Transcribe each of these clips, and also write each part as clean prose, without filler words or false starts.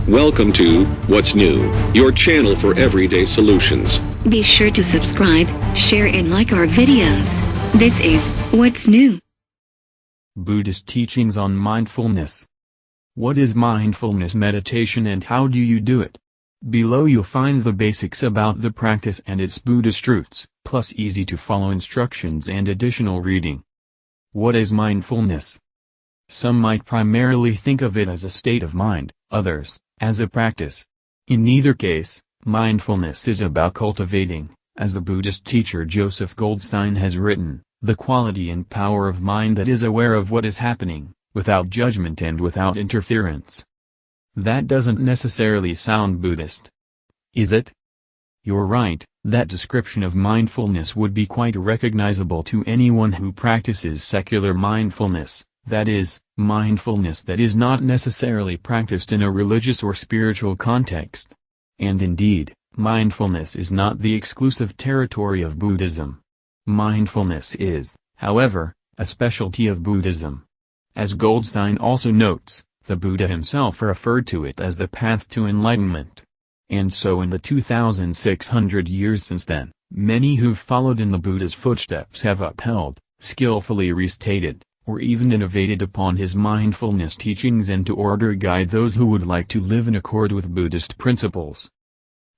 Welcome to What's New, your channel for everyday solutions. Be sure to subscribe, share and like our videos. This is What's New. Buddhist teachings on mindfulness. What is mindfulness meditation and how do you do it? Below you'll find the basics about the practice and its Buddhist roots, plus easy to follow instructions and additional reading. What is mindfulness? Some might primarily think of it as a state of mind, others, as a practice. In neither case, mindfulness is about cultivating, as the Buddhist teacher Joseph Goldstein has written, the quality and power of mind that is aware of what is happening, without judgment and without interference. That doesn't necessarily sound Buddhist. Is it? You're right, that description of mindfulness would be quite recognizable to anyone who practices secular mindfulness. That is, mindfulness that is not necessarily practiced in a religious or spiritual context. And indeed, mindfulness is not the exclusive territory of Buddhism. Mindfulness is, however, a specialty of Buddhism. As Goldstein also notes, the Buddha himself referred to it as the path to enlightenment. And so in the 2,600 years since then, many who've followed in the Buddha's footsteps have upheld, skillfully restated, or even innovated upon his mindfulness teachings and to order guide those who would like to live in accord with Buddhist principles.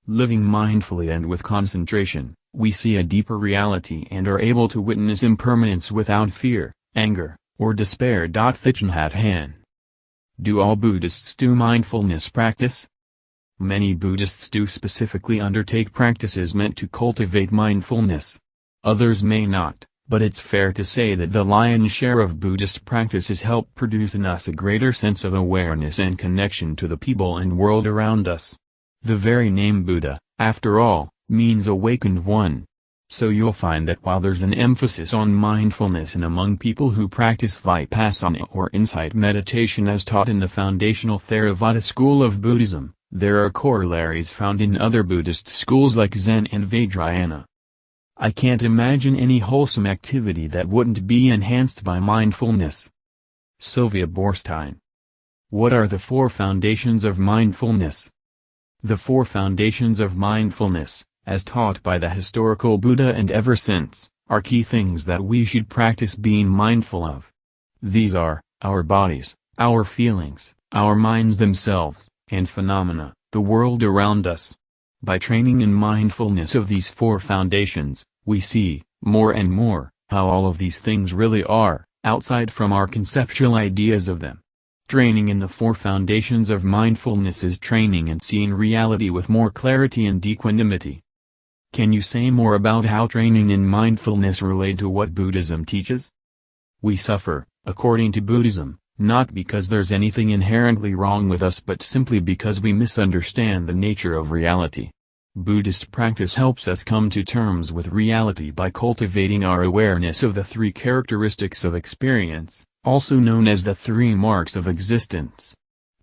Living mindfully and with concentration, we see a deeper reality and are able to witness impermanence without fear, anger, or despair. Han. Do all Buddhists do mindfulness practice? Many Buddhists do specifically undertake practices meant to cultivate mindfulness. Others may not. But it's fair to say that the lion's share of Buddhist practices help produce in us a greater sense of awareness and connection to the people and world around us. The very name Buddha, after all, means awakened one. So you'll find that while there's an emphasis on mindfulness and among people who practice vipassana or insight meditation as taught in the foundational Theravada school of Buddhism, there are corollaries found in other Buddhist schools like Zen and Vajrayana. I can't imagine any wholesome activity that wouldn't be enhanced by mindfulness. Sylvia Borstein. What are the four foundations of mindfulness? The four foundations of mindfulness, as taught by the historical Buddha and ever since, are key things that we should practice being mindful of. These are, our bodies, our feelings, our minds themselves, and phenomena, the world around us. By training in mindfulness of these four foundations, we see, more and more, how all of these things really are, outside from our conceptual ideas of them. Training in the four foundations of mindfulness is training in seeing reality with more clarity and equanimity. Can you say more about how training in mindfulness relate to what Buddhism teaches? We suffer, according to Buddhism, not because there's anything inherently wrong with us but simply because we misunderstand the nature of reality. Buddhist practice helps us come to terms with reality by cultivating our awareness of the three characteristics of experience, also known as the three marks of existence.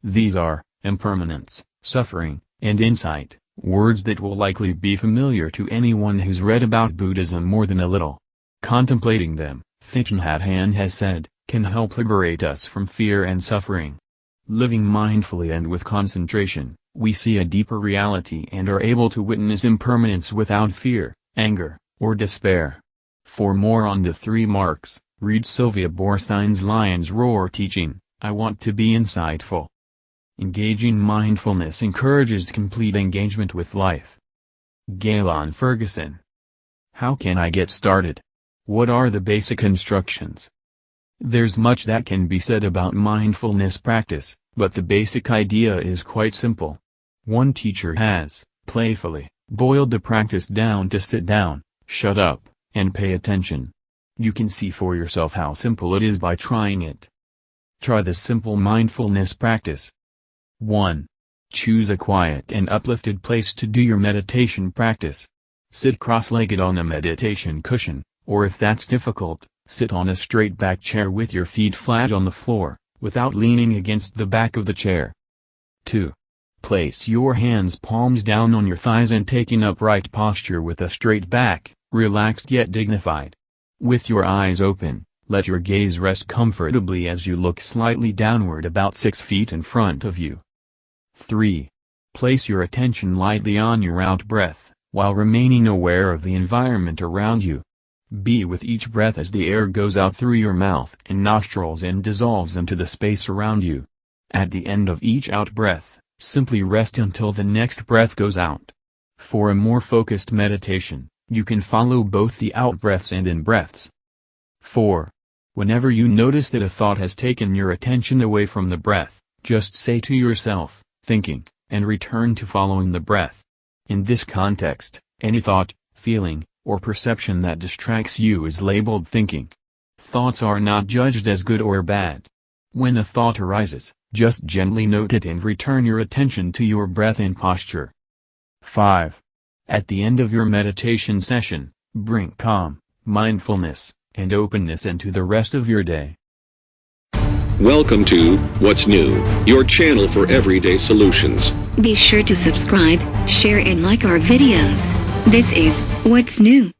These are, impermanence, suffering, and insight, words that will likely be familiar to anyone who's read about Buddhism more than a little. Contemplating them, Thich Nhat Hanh has said, can help liberate us from fear and suffering. Living mindfully and with concentration, we see a deeper reality and are able to witness impermanence without fear, anger, or despair. For more on the three marks, read Sylvia Borstein's Lion's Roar teaching, I Want to Be Insightful. Engaging mindfulness encourages complete engagement with life. Galen Ferguson. How can I get started? What are the basic instructions? There's much that can be said about mindfulness practice, but the basic idea is quite simple. One teacher has, playfully, boiled the practice down to sit down, shut up, and pay attention. You can see for yourself how simple it is by trying it. Try this simple mindfulness practice. 1. Choose a quiet and uplifted place to do your meditation practice. Sit cross-legged on a meditation cushion, or if that's difficult, sit on a straight-back chair with your feet flat on the floor, without leaning against the back of the chair. 2. Place your hands palms down on your thighs and take an upright posture with a straight back, relaxed yet dignified. With your eyes open, let your gaze rest comfortably as you look slightly downward about 6 feet in front of you. 3. Place your attention lightly on your out-breath, while remaining aware of the environment around you. Be with each breath as the air goes out through your mouth and nostrils and dissolves into the space around you. At the end of each out-breath, simply rest until the next breath goes out. For a more focused meditation, you can follow both the out-breaths and in-breaths. 4. Whenever you notice that a thought has taken your attention away from the breath, just say to yourself, thinking, and return to following the breath. In this context, any thought, feeling, or perception that distracts you is labeled thinking. Thoughts are not judged as good or bad. When a thought arises, just gently note it and return your attention to your breath and posture. 5. At the end of your meditation session, bring calm, mindfulness, and openness into the rest of your day. Welcome to What's New, your channel for everyday solutions. Be sure to subscribe, share and like our videos. This is What's New.